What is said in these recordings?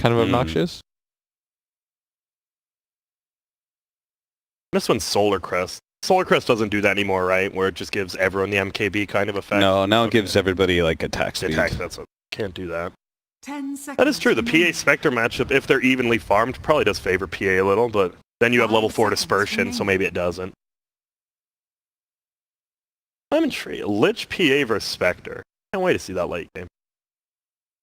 kind of obnoxious. This one's Solar Crest. Solar Crest doesn't do that anymore, right? Where it just gives everyone the MKB kind of effect. No, now it gives everybody like attack speed. That's what can't do that. That is true. The PA Spectre matchup, if they're evenly farmed, probably does favor PA a little, but then you have level 4 dispersion, so maybe it doesn't. I'm intrigued. Lich PA versus Spectre. Can't wait to see that late game.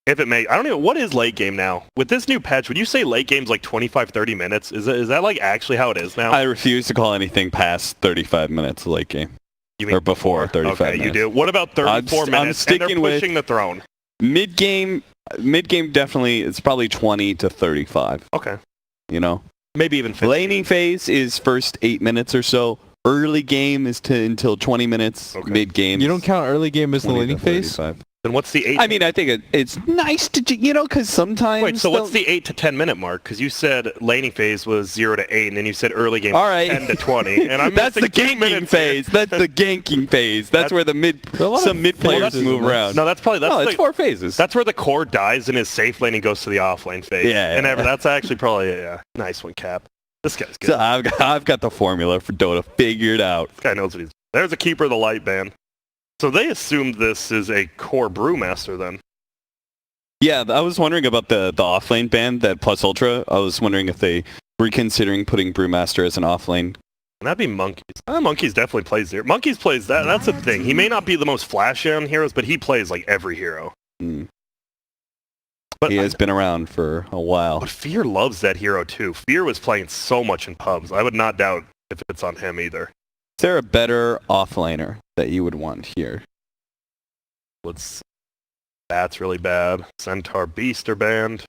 If it may, I don't even, what is late game now? With this new patch, would you say late game's like 25-30 minutes? Is that like actually how it is now? I refuse to call anything past 35 minutes late game. You mean or before 35 minutes. You do. What about 34 minutes? I'm sticking and they're pushing the throne. Mid game definitely, it's probably 20 to 35. Okay. You know? Maybe even 15. Laning phase is first 8 minutes or so. Early game is until 20 minutes. Okay. Mid game. You don't count early game as the laning phase? Then what's the 8? I mean, I think it's nice to, you know, because sometimes... Wait, so what's the 8 to 10 minute mark? Because you said laning phase was 0 to 8, and then you said early game 10 to 20. And I'm That's the ganking phase. That's the ganking phase. That's where some mid players move around. No, that's probably... it's 4 phases. That's where the core dies in his safe lane and goes to the offlane phase. Yeah. And that's actually probably a nice one, Cap. This guy's good. So I've got the formula for Dota figured out. This guy knows what he's... There's a Keeper of the Light band. So they assumed this is a core Brewmaster then. Yeah, I was wondering about the offlane band, that plus ultra. I was wondering if they were considering putting Brewmaster as an offlane. And that'd be Monkeys. Monkeys definitely plays there. Monkeys plays that. That's the thing. He may not be the most flashy on heroes, but he plays like every hero. Mm. But he has been around for a while. But Fear loves that hero too. Fear was playing so much in pubs. I would not doubt if it's on him either. Is there a better offlaner that you would want here? That's really bad. Centaur Beast are banned.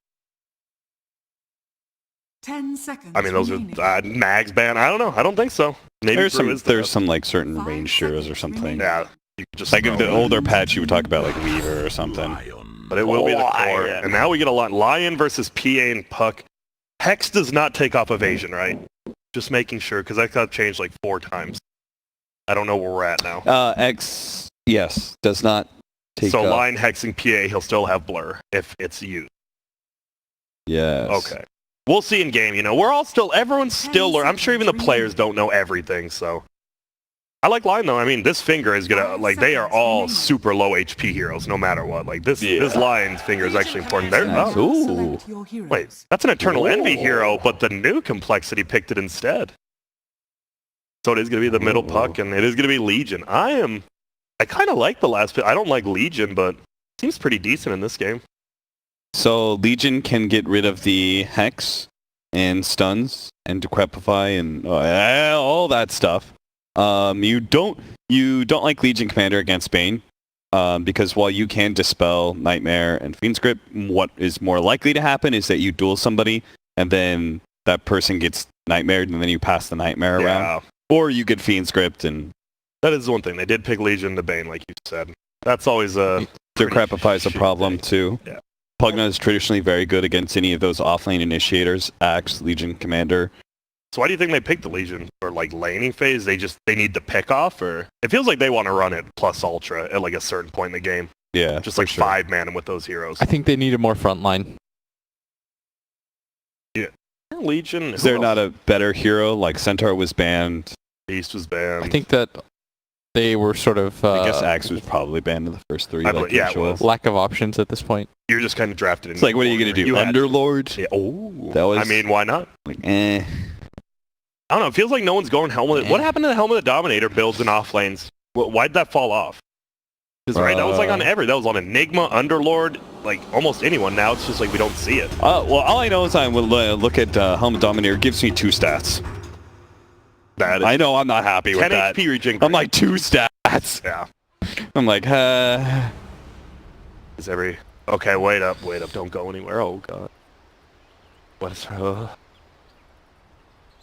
10 seconds. I mean, those are Mags banned. I don't know. I don't think so. Maybe there's some like certain range heroes or something. Yeah. You just like if the older patch, you would talk about like Weaver or something. But it will be the core. And now we get a lot. Lion versus PA and Puck. Hex does not take off evasion, right? Just making sure, because that got changed like 4 times. I don't know where we're at now. X, yes, does not take So off. Lion hexing PA, he'll still have blur if it's used. Yes. Okay. We'll see in game, you know. Everyone's still learning. I'm sure even the players don't know everything, so. I like Lion though. I mean, this finger is gonna, like, they are all super low HP heroes, no matter what. Like, this Lion's finger is actually important. Nice. Ooh. Wait, that's an Eternal Envy hero, but the new compLexity picked it instead. So it is going to be the middle Puck, and it is going to be Legion. I kind of like the last pick. I don't like Legion, but seems pretty decent in this game. So Legion can get rid of the Hex and stuns and Decrepify and all that stuff. You don't like Legion Commander against Bane, because while you can dispel Nightmare and Fiend Script, what is more likely to happen is that you duel somebody, and then that person gets Nightmared, and then you pass the Nightmare around. Or you get Fiend Script, and... That is one thing. They did pick Legion to Bane, like you said. That's always a... Decrepify is a problem, too. Yeah. Pugna is traditionally very good against any of those offlane initiators, Axe, Legion Commander. So why do you think they picked the Legion? For, like, laning phase? They need the pick off, or... It feels like they want to run it plus Ultra at, like, a certain point in the game. Yeah, just, like, 5-man with those heroes. I think they need a more frontline. Yeah. Legion... Is there not a better hero? Like, Centaur was banned... Beast was banned. I think that they were sort of... I guess Axe was probably banned in the first 3. It was. Lack of options at this point. You're just kind of drafted in. It's like, what are you going to do? Underlord? Yeah. Oh. I mean, why not? Like, I don't know. It feels like no one's going Helmet. What happened to the Helmet of the Dominator builds in off lanes? Why'd that fall off? Because that was like on that was on Enigma, Underlord, like almost anyone. Now it's just like we don't see it. Well, all I know is I will look at Helmet Dominator. It gives me 2 stats. I know I'm not happy with that. 10 HP regen. I'm like 2 stats. Yeah. I'm like, Is every... Okay, wait up. Don't go anywhere. Oh, God. What is...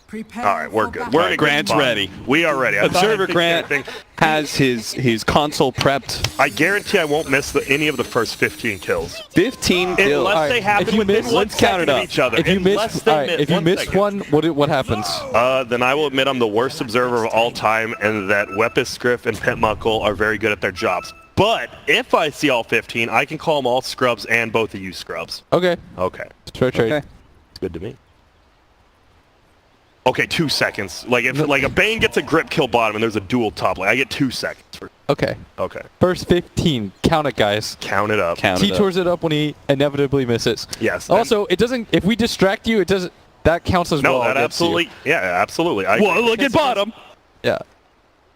Prepare all right, we're good. Grant's ready. We are ready. Observer Grant has his console prepped. I guarantee I won't miss any of the first 15 kills. 15 kills. Unless they happen within 1 second of each other. If you miss one, what happens? Then I will admit I'm the worst observer of all time, and that Weppis, Scriff, and Pentmuckle are very good at their jobs. But if I see all 15, I can call them all scrubs and both of you scrubs. Okay. Okay. Fair trade. Okay. It's good to me. Okay, 2 seconds. Like if like a Bane gets a grip kill bottom and there's a dual top lane, I get 2 seconds. Okay. Okay. First 15. Count it, guys. Count it up. Count He it up. tours it up when he inevitably misses. Yes. Also, it doesn't. If we distract you, it doesn't. That counts as No, well. that against you. absolutely. Yeah, absolutely. Whoa, look at bottom. Yeah.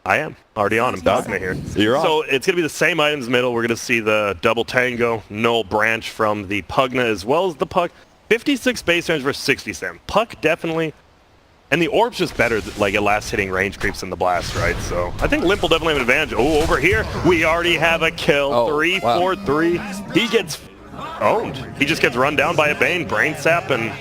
I am already on him, dogging it here. You're on. So it's going to be the same items middle. We're going to see the double tango, null branch from the Pugna as well as the Puck. 56 base range versus 67. Puck definitely, and the orb's just better, like at last hitting range creeps than the blast, right? So I think Limp will definitely have an advantage. Oh, over here we already have a kill. Oh, 3-4-3. He gets owned. He just gets run down by a Bane, brain sap, and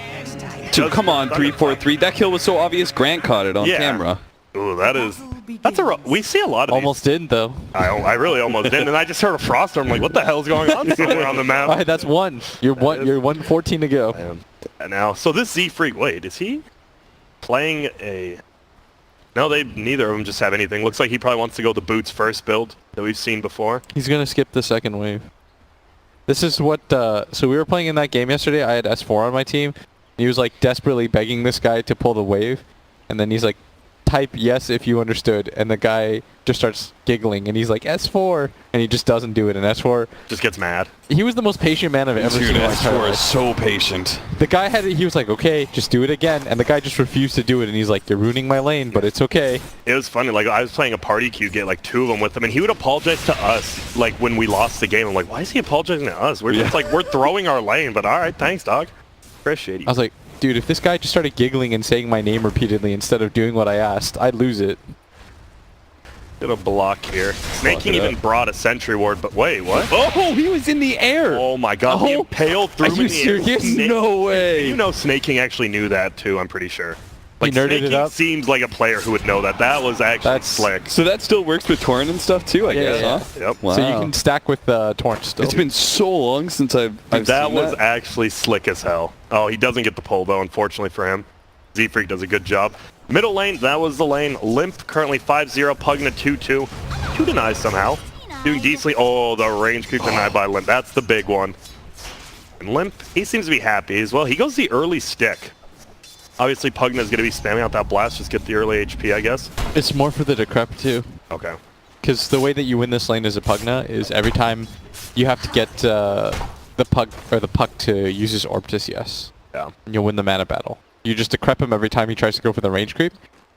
Dude, come on, 3-4-3. That kill was so obvious. Grant caught it on camera. Ooh, that's a we see a lot of Almost didn't though. I really almost did, and I just heard a frost storm. Like, what the hell's going on somewhere on the map? All right, that's one. You're 114 to go. And now, so this Z Freak. Wait, is he playing a? No, neither of them just have anything. Looks like he probably wants to go the boots first build that we've seen before. He's gonna skip the second wave. This is what. So we were playing in that game yesterday. I had S4 on my team. He was like desperately begging this guy to pull the wave, and then he's like, type yes if you understood, and the guy just starts giggling and he's like S4, and he just doesn't do it, and S4 Just gets mad. he was the most patient man I've ever Dude, seen in my entire S4 life. is so patient. The guy he was like, okay, just do it again, and the guy just refused to do it, and he's like, you're ruining my lane, but it's okay. It was funny. Like, I was playing a party queue, get like 2 of them with him, and he would apologize to us. Like when we lost the game, I'm like, why is he apologizing to us? We're just like, we're throwing our lane, but all right, thanks, dog. Appreciate you. I was like, dude, if this guy just started giggling and saying my name repeatedly instead of doing what I asked, I'd lose it. Gonna block here. Snaking it even up. brought a sentry ward, but wait, what? Oh, he was in the air. Oh my god, he Oh, impaled through are him you in the air. serious? No way. You know Snaking actually knew that too, I'm pretty sure. Like, nerded it Snaking up? seems like a player who would know that. That was actually That's- slick. So that still works with Torrent and stuff too, I guess, yeah. huh? Yep. Wow. So you can stack with Torrent still. It's been so long since I've That seen was that. actually slick as hell. Oh, he doesn't get the pull though, unfortunately for him. Z-Freak does a good job. Middle lane, that was the lane. Limp currently 5-0, Pugna 2-2. 2 denies somehow. Doing decently. Oh, the range creep denied by Limp. That's the big one. And Limp, he seems to be happy as well. He goes the early stick. Obviously, Pugna's going to be spamming out that blast, just get the early HP, I guess. It's more for the decrep too. Okay. Because the way that you win this lane as a Pugna is every time you have to get the Puck to use his orb to CS. Yeah. And you'll win the mana battle. You just decrep him every time he tries to go for the range creep,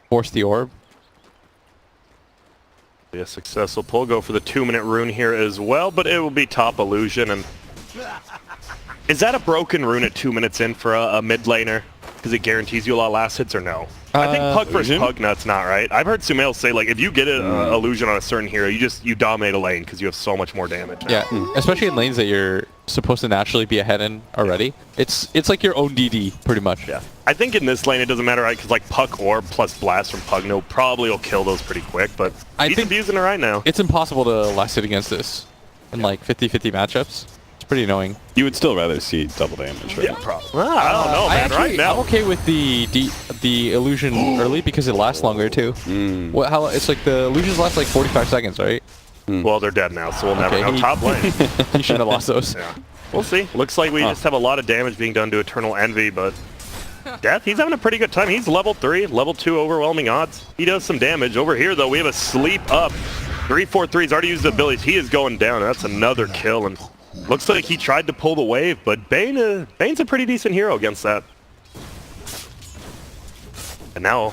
force the orb. A successful pull. Go for the 2-minute rune here as well, but it will be top illusion. And is that a broken rune at 2 minutes in for a mid laner? Because it guarantees you a lot of last hits, or no? I think Pug versus illusion? Pug Nut's not right. I've heard Sumail say like if you get an illusion on a certain hero, you dominate a lane because you have so much more damage. Yeah, especially in lanes that you're supposed to naturally be ahead in already. It's like your own DD pretty much. Yeah. I think in this lane it doesn't matter, right? Because like Puck Orb plus Blast from Pugno probably will kill those pretty quick, but I he's think abusing it right now. It's impossible to last hit against this in like 50-50 matchups. It's pretty annoying. You would still rather see double damage, right? Yeah, probably. I don't know, man. Right now. I'm okay with the illusion early because it lasts longer too. How it's like the illusions last like 45 seconds, right? Well, they're dead now, so we'll never Okay, know. Top lane. You shouldn't have lost those. Yeah. We'll see. Looks like we just have a lot of damage being done to Eternal Envy, but Death, he's having a pretty good time. He's level 3, level 2 overwhelming odds. He does some damage. Over here, though, we have a sleep up. 3-4-3. He's already used the abilities. He is going down. That's another kill, and looks like he tried to pull the wave, but Bane's a pretty decent hero against that. And now,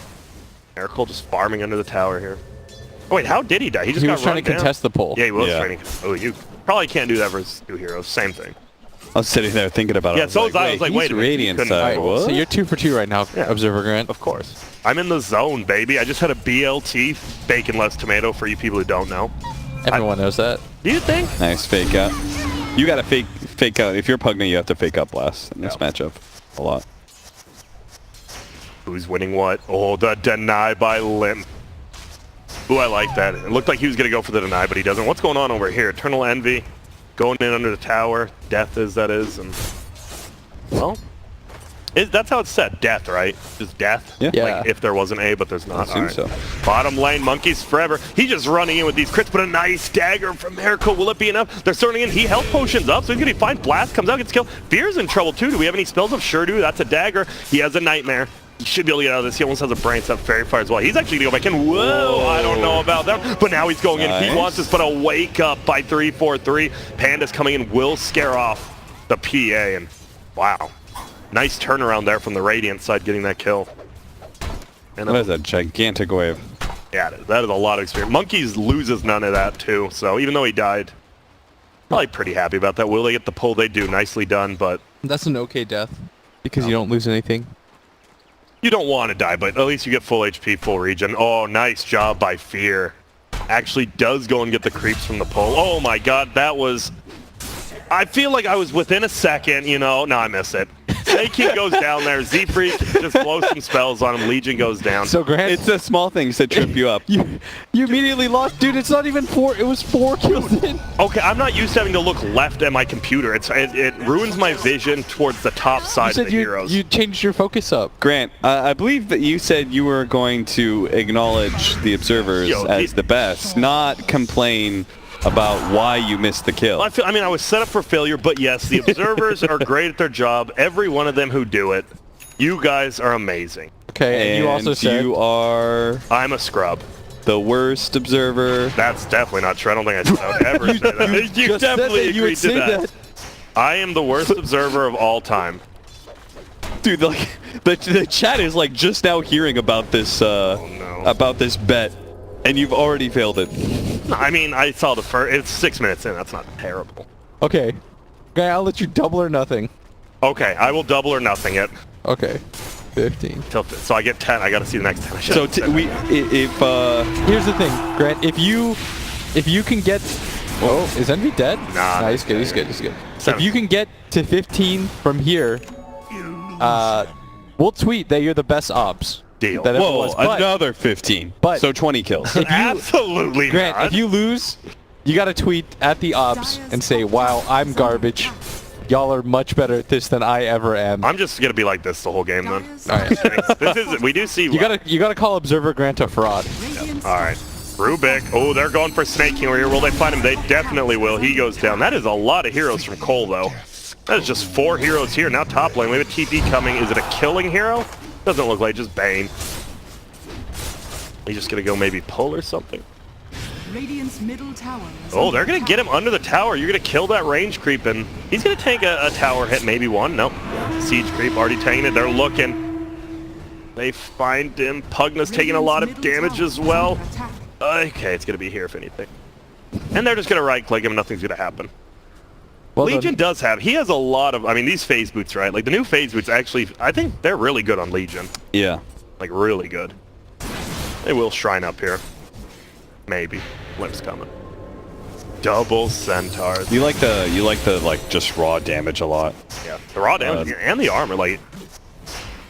Miracle just farming under the tower here. Oh, wait, how did he die? He just He got was trying to run down. contest the pull. Yeah, he was Yeah. trying to. Oh, you probably can't do that versus 2 heroes. Same thing. I was sitting there thinking about it. Yeah, so was I. I was like, wait a minute, Radiant you couldn't- side. All right, So What? you're 2 for 2 right now, Yeah. Observer Grant. Of course. I'm in the zone, baby. I just had a BLT, bacon less tomato, for you people who don't know. Everyone knows that. Do you think? Nice fake out. You gotta fake out. If you're Pugna, you have to fake out Blast in this Yeah. matchup a lot. Who's winning what? Oh, the deny by Limp. Ooh, I like that. It looked like he was going to go for the deny, but he doesn't. What's going on over here? Eternal Envy going in under the tower. Death is, that is. And, well, That's how it's said. Death, right? Just death? Yeah. Yeah. Like if there was an A, but there's not. I assume so. Bottom lane, Monkeys forever. He's just running in with these crits, but a nice dagger from Miracle. Will it be enough? They're starting in. He health potions up, so he's going to be fine. Blast comes out, gets killed. Fear's in trouble, too. Do we have any spells up? Sure do. That's a dagger. He has a nightmare. He should be able to get out of this. He almost has a brain stuff. Fairy Fire as well. He's actually going to go back in. Whoa, I don't know about that. But now he's going in. He wants this, but a wake up by 3-4-3. Panda's coming in. Will scare off the PA. And wow. Nice turnaround there from the Radiant side getting that kill. And That is a gigantic wave. yeah, that is a lot of experience. Monkeys loses none of that too, so even though he died, probably pretty happy about that. Will they get the pull? They do. Nicely done, but That's an okay death because you don't lose anything. you don't want to die, but at least you get full HP, full regen. Oh, nice job by Fear. Actually does go and get the creeps from the pull. Oh my god, that was... I feel like I was within a second, you know. No, I missed it. Snake King goes down there. Z-Freak just blows some spells on him. Legion goes down. So Grant, It's the small things that trip you up. you immediately lost, dude. It's not even 4. It was 4 kills in. Okay, I'm not used to having to look left at my computer. It ruins my vision towards the top You side of said the you heroes. changed your focus up. Grant, I believe that you said you were going to acknowledge the observers Yo, as the best, not complain about why you missed the kill. I mean, I was set up for failure, but yes, the observers are great at their job. Every one of them who do it. You guys are amazing. Okay, and you also said you are I'm a scrub. the worst observer. That's definitely not true. I don't think I would ever say that. You just said definitely that you would agreed to say that. that. I am the worst observer of all time. Dude, the chat is like just now hearing about this no. about this bet, and you've already failed it. No, I mean, I saw the first... It's 6 minutes in. That's not terrible. Okay. Okay, I'll let you double or nothing. Okay, I will double or nothing it. Okay. 15. So I get 10. I got to see the next 10. I should So have said that. Here's the thing, Grant. If you can get... Oh, is Envy dead? Nah, he's good. He's good. He's good. Seven. If you can get to 15 from here, we'll tweet that you're the best ops. Deal. That ever Whoa, was. But another 15. but- So 20 kills. Absolutely Grant, not. if you lose, you gotta tweet at the ops and say, "Wow, I'm garbage. Y'all are much better at this than I ever am." I'm just gonna be like this the whole game then. All right. This is we do see. You gotta call Observer Grant a fraud. All right. Rubik. Oh, they're going for Snake King over here. Will they find him? They definitely will. He goes down. That is a lot of heroes from Cole, though. That is just 4 heroes here. Now top lane. We have a TP coming. Is it a killing hero? Doesn't look like just Bane. He's just gonna go maybe pull or something. Radiant's middle tower is Oh, they're gonna get him under the tower. You're gonna kill that range creep, and he's gonna take a tower hit, maybe one. Nope. Siege creep already taking it. They're looking. They find him. Pugna's taking a lot of damage as well. Okay, it's gonna be here if anything. And they're just gonna right click him. Nothing's gonna happen. Well Legion done. does have. He has a lot of. I mean, these phase boots, right? Like the new phase boots, actually, I think they're really good on Legion. Yeah. Like really good. They will shrine up here. Maybe. Limp's coming. Double centaurs. You like the like just raw damage a lot, Yeah, the raw damage and the armor, like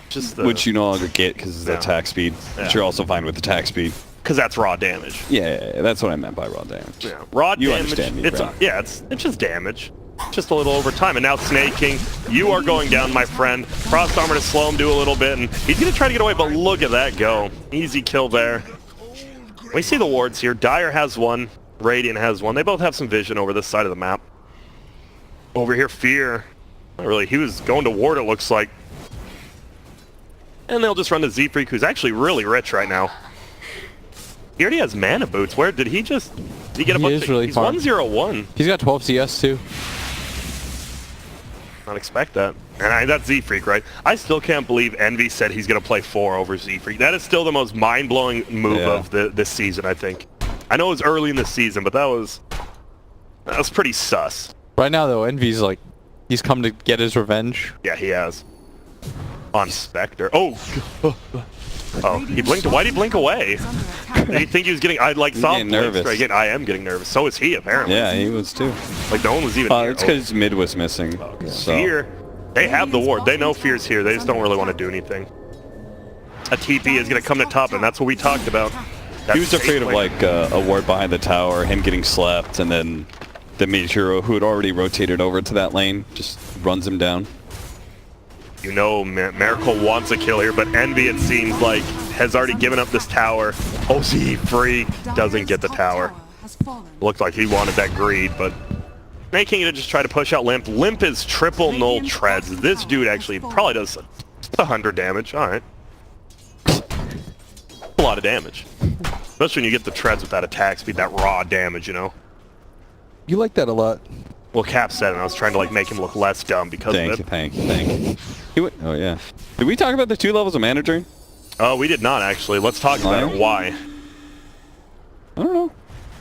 just the, which you no longer get because it's Yeah. attack speed. Yeah. But you're also fine with attack speed. because that's raw damage. Yeah, that's what I meant by raw damage. Yeah, raw You damage. understand me, It's Brad. yeah, it's just damage. Just a little over time. And now Snake King, you are going down, my friend. Frost armor to slow him do a little bit, and he's gonna try to get away. But look at that go! Easy kill there. We see the wards here. Dire has one. Radiant has one. They both have some vision over this side of the map. Over here, Fear. Not really. He was going to ward, it looks like. And they'll just run to Z-Freak, who's actually really rich right now. He already has mana boots. Where did he just... Did he get a He bunch is of... really He's farm. 101. He's got 12 CS too. Not expect that. And that's Z-Freak, right? I still can't believe Envy said he's going to play 4 over Z-Freak. That is still the most mind-blowing move Yeah. of this season, I think. I know it was early in the season, but that was pretty sus. Right now though, Envy's like, he's come to get his revenge. Yeah, he has. On Spectre. Oh! Oh, he blinked. Why'd he blink away? Did he think he was getting... I like saw him getting blink nervous. straight. Again, I am getting nervous. So is he, apparently. Yeah, he was too. Like, no one was even here. It's because mid was missing. So. Fear. They have the ward. They know Fear's here. They just don't really want to do anything. A TP is going to come to top, and that's what we talked about. He was afraid of like a ward behind the tower, him getting slept, and then the mid hero who had already rotated over to that lane just runs him down. You know Miracle wants a kill here, but Envy, it seems like, has already given up this tower. OC Freak doesn't get the tower. Looked like he wanted that greed, but making it just try to push out Limp. Limp is triple null treads. This dude actually probably does 100 damage. All right. A lot of damage. Especially when you get the treads with that attack speed, that raw damage, you know? You like that a lot. Well, Cap said it, and I was trying to like make him look less dumb because of it. Thank you. Oh, yeah. Did we talk about the 2 levels of mana drain? Oh, we did not, actually. Let's talk about it. Why? I don't know.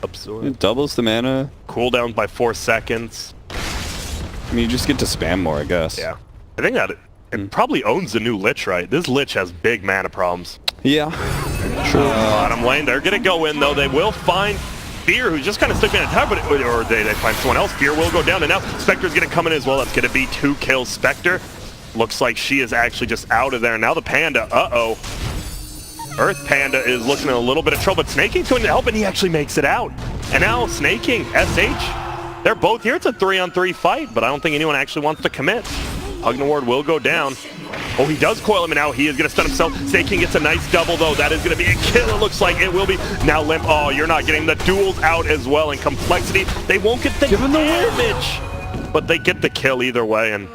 Absorb. It doubles the mana. Cooldown by 4 seconds. I mean, you just get to spam more, I guess. Yeah. I think that it probably owns the new Lich, right? This Lich has big mana problems. Yeah. Sure. Bottom lane, they're going to go in, though. They will find Fear, who's just kind of stuck in a tower, or they find someone else. Fear will go down, and now Spectre's going to come in as well. That's going to be 2 kills. Spectre looks like she is actually just out of there. Now the Panda, uh-oh. Earth Panda is looking in a little bit of trouble, but Snaking's going to help, and he actually makes it out. And now Snaking, SH, they're both here. It's a 3-on-3 fight, but I don't think anyone actually wants to commit. Hugnaward will go down. Oh, he does coil him, and now he is going to stun himself. Snaking gets a nice double, though. That is going to be a kill, it looks like. It will be. Now Limp, oh, you're not getting the duels out as well. And compLexity, they won't get the damage, but they get the kill either way. And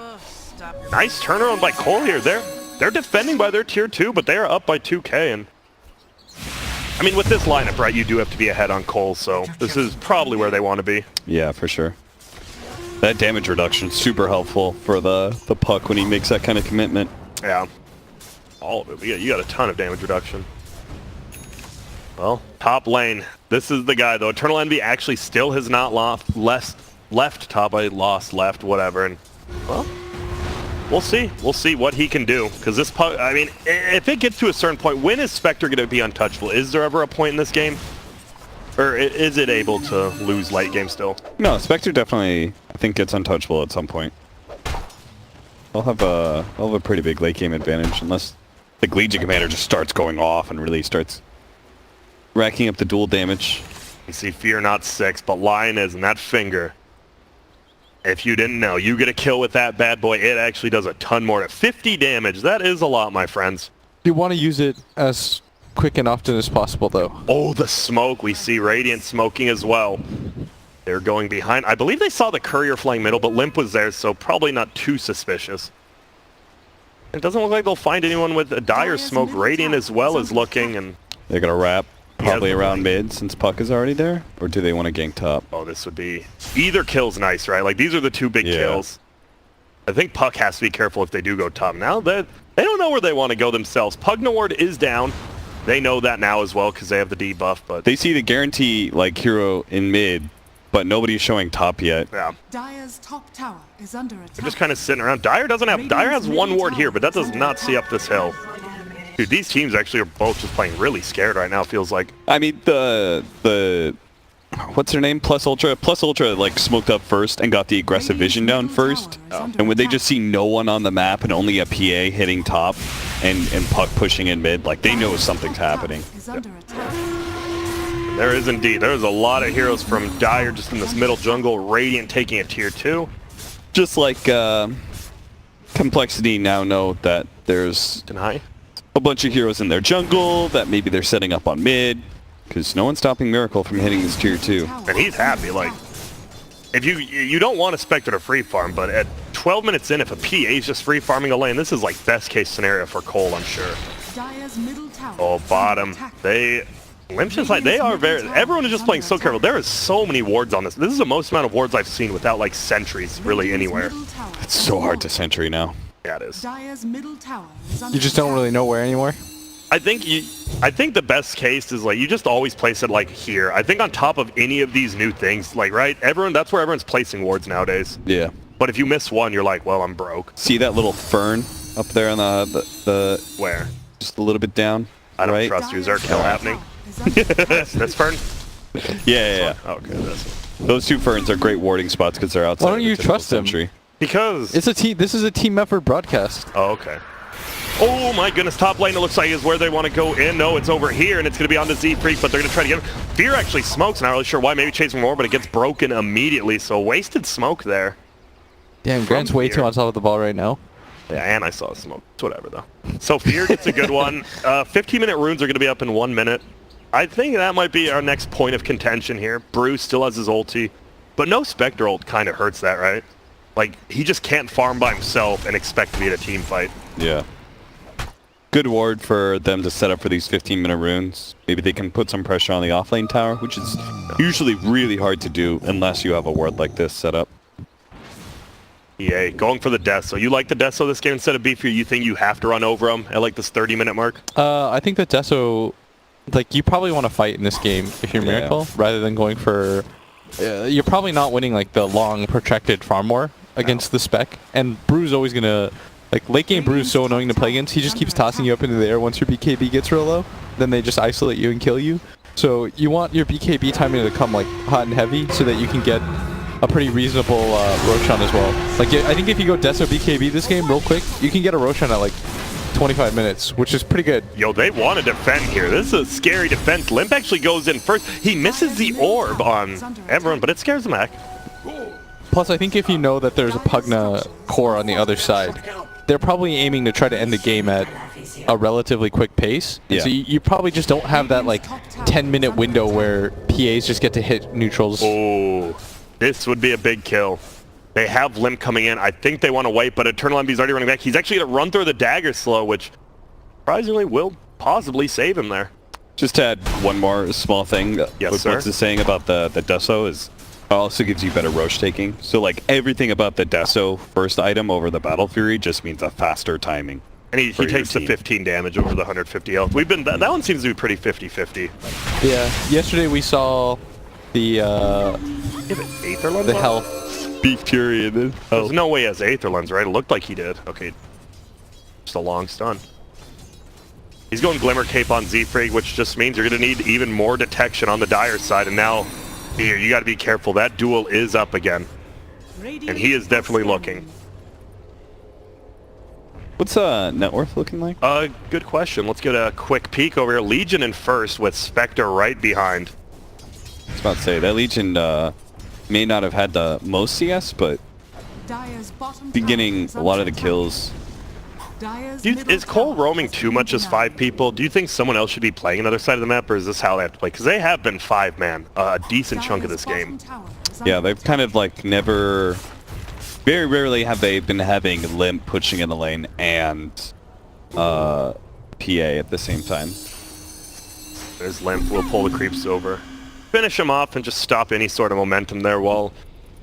nice turnaround by Cole here. They're defending by their tier 2, but they are up by 2k. And I mean, with this lineup, right, you do have to be ahead on Cole, so this is probably where they want to be. Yeah, for sure. That damage reduction super helpful for the puck when he makes that kind of commitment. Yeah. All of it. You got a ton of damage reduction. Well, top lane. This is the guy, though. Eternal Envy actually still has not left top. I lost, left, whatever. And, well, we'll see. We'll see what he can do. Because this puck, I mean, if it gets to a certain point, when is Spectre going to be untouchable? Is there ever a point in this game? Or is it able to lose late game still? No, Spectre definitely, I think, gets untouchable at some point. They'll have a pretty big late game advantage unless the Legion Commander just starts going off and really starts racking up the dual damage. You see Fear not 6, but Lion is, and that finger. If you didn't know, you get a kill with that bad boy, it actually does a ton more. 50 damage, that is a lot, my friends. You want to use it as quick and often as possible, though. Oh, the smoke. We see Radiant smoking as well. They're going behind. I believe they saw the courier flying middle, but Limp was there, so probably not too suspicious. It doesn't look like they'll find anyone with a dire smoke. Radiant as well is looking, and they're going to wrap probably around mid since Puck is already there, or do they want to gank top? Oh, this would be... Either kill's nice, right? Like, these are the 2 big kills. I think Puck has to be careful if they do go top. Now, they don't know where they want to go themselves. Hugnaward is down. They know that now as well because they have the debuff, but... They see the guarantee, like, hero in mid, but nobody's showing top yet. Yeah. Dire's top tower is under attack. They're just kind of sitting around. Dire has 1 ward here, but that does not see up this hill. Dude, these teams actually are both just playing really scared right now, it feels like. I mean, the what's her name? Plus Ultra, like, smoked up first and got the aggressive vision down first. And when they just see no one on the map and only a PA hitting top and Puck pushing in mid, like, they know something's happening. There is indeed. There's a lot of heroes from Dire just in this middle jungle. Radiant taking a tier 2. Just like compLexity now know that there's Deny. a bunch of heroes in their jungle that maybe they're setting up on mid, because no one's stopping Miracle from hitting this tier 2. And he's happy. Like, if you don't want a Spectre to free farm, but at 12 minutes in, if a PA is just free farming a lane, this is like best case scenario for Cole, I'm sure. Oh, bottom. Limp's just like, everyone is just playing so careful. There is so many wards on this. This is the most amount of wards I've seen without like sentries really anywhere. It's so hard to sentry now. Yeah, it is. You just don't really know where anymore? I think the best case is like you just always place it like here. I think on top of any of these new things, like, right, that's where everyone's placing wards nowadays. Yeah. But if you miss one, you're like, well, I'm broke. See that little fern up there on the where? Just a little bit down. I don't right? trust you. Is there a kill happening? This fern? Yeah. Okay, that's it. Those 2 ferns are great warding spots because they're outside. Why don't you trust them? Because it's a team. This is a team effort broadcast. Oh, okay. Oh my goodness, top lane it looks like is where they want to go in. No, it's over here, and it's going to be on the Z-Freak, but they're going to try to get him. Fear actually smokes, not really sure why. Maybe chasing more, but it gets broken immediately, so wasted smoke there. Damn, Grant's way too on top of the ball right now. Yeah, and I saw smoke. It's whatever, though. So Fear gets a good one. 15-minute runes are going to be up in 1 minute. I think that might be our next point of contention here. Bruce still has his ulti, but no Spectre ult kind of hurts that, right? Like, he just can't farm by himself and expect to be in a team fight. Yeah. Good ward for them to set up for these 15-minute runes. Maybe they can put some pressure on the offlane tower, which is usually really hard to do unless you have a ward like this set up. EA, going for the Deso. You like the Deso this game instead of Beefy? You think you have to run over him at like this 30-minute mark? I think that Deso, like, you probably want to fight in this game if you're Miracle, rather than going for... you're probably not winning, like, the long, protracted farm war against the spec. And Brew's always going to... Like, late game Brew's so annoying to play against. He just keeps tossing you up into the air once your BKB gets real low. Then they just isolate you and kill you. So you want your BKB timing to come, like, hot and heavy so that you can get a pretty reasonable Roshan as well. Like, I think if you go Deso BKB this game real quick, you can get a Roshan at, like, 25 minutes, which is pretty good. Yo, they want to defend here. This is a scary defense. Limp actually goes in first. He misses the orb on everyone, but it scares him back. Plus, I think if you know that there's a Pugna core on the other side, they're probably aiming to try to end the game at a relatively quick pace. Yeah. So you probably just don't have that, like, 10-minute window where PAs just get to hit neutrals. Oh, this would be a big kill. They have Limp coming in. I think they want to wait, but Eternal Envy's already running back. He's actually going to run through the dagger slow, which surprisingly will possibly save him there. Just to add one more small thing. Yes, sir. What's saying about the Deso is also gives you better Roche taking. So like everything about the Deso first item over the Battle Fury just means a faster timing. And he takes the 15 damage over the 150 health. That one seems to be pretty 50-50. Yeah. Yesterday we saw the Aether Lens the on? health. Beef Fury and then There's no way he has Aether Lens, right? It looked like he did. Okay. Just a long stun. He's going Glimmer Cape on Z-Frag, which just means you're going to need even more detection on the Dire side. And now, here, you got to be careful. That duel is up again. And he is definitely looking. What's net worth looking like? Good question. Let's get a quick peek over here. Legion in first with Spectre right behind. I was about to say, that Legion may not have had the most CS, but been getting a lot of the kills. Is Cole roaming too much as 5 people? Do you think someone else should be playing another side of the map, or is this how they have to play? Because they have been 5-man a decent chunk of this game. Yeah, they've kind of like never... Very rarely have they been having Limp pushing in the lane and PA at the same time. There's Limp. We'll pull the creeps over. Finish him off and just stop any sort of momentum there while